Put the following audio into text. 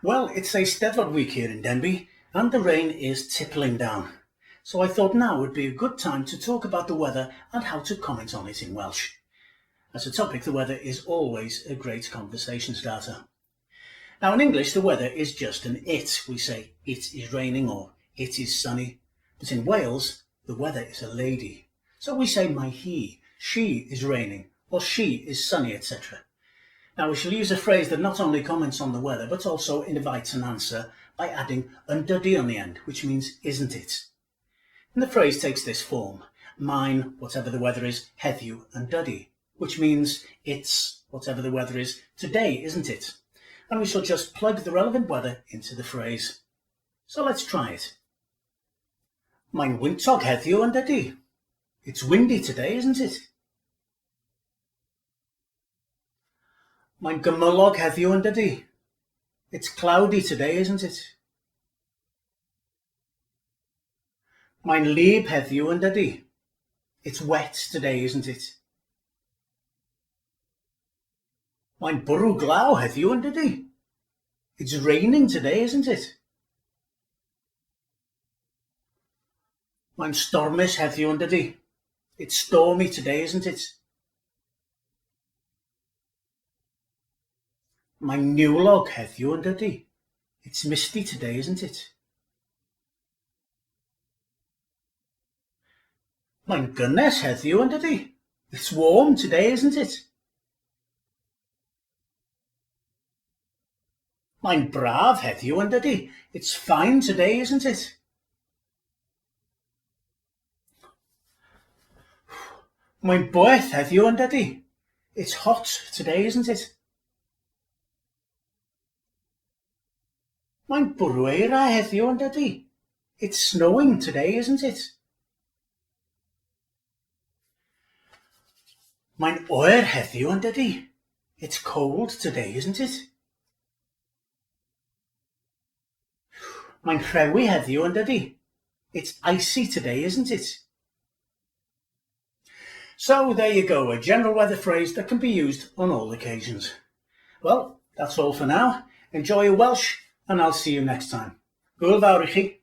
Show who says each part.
Speaker 1: Well, it's a Steddfod week here in Denbigh, and the rain is tippling down. So I thought now would be a good time to talk about the weather and how to comment on it in Welsh. As a topic, the weather is always a great conversation starter. Now in English, the weather is just an it. We say it is raining or it is sunny. But in Wales, the weather is a lady. So we say my he, she is raining, or she is sunny, etc. Now we shall use a phrase that not only comments on the weather, but also invites an answer by adding undydy on the end, which means isn't it? And the phrase takes this form: mine, whatever the weather is, heddiw undydy, which means it's whatever the weather is today, isn't it? And we shall just plug the relevant weather into the phrase. So let's try it. Mae'n wyntog heddiw undydy. It's windy today, isn't it? Mae'n gymylog heddiw undydy. It's cloudy today, isn't it? Mae'n wlyb heddiw undydy. It's wet today, isn't it? Mae'n bwrw glaw heddiw undydy. It's raining today, isn't it? Mae'n stormus heddiw undydy. It's stormy today, isn't it? Mae'n niwlog heddiw undydy. It's misty today, isn't it? Mae'n gynnes heddiw undydy. It's warm today, isn't it? Mae'n braf heddiw undydy. It's fine today, isn't it? Mae'n boeth heddiw undydy. It's hot today, isn't it? Mae'n bwrw eira heddiw undydy. It's snowing today, isn't it? Mae'n oer heddiw undydy. It's cold today, isn't it? Mae'n rhewi heddiw undydy. It's icy today, isn't it? So there you go, a general weather phrase that can be used on all occasions. Well, that's all for now. Enjoy your Welsh, and I'll see you next time. Hwyl fawr I chi.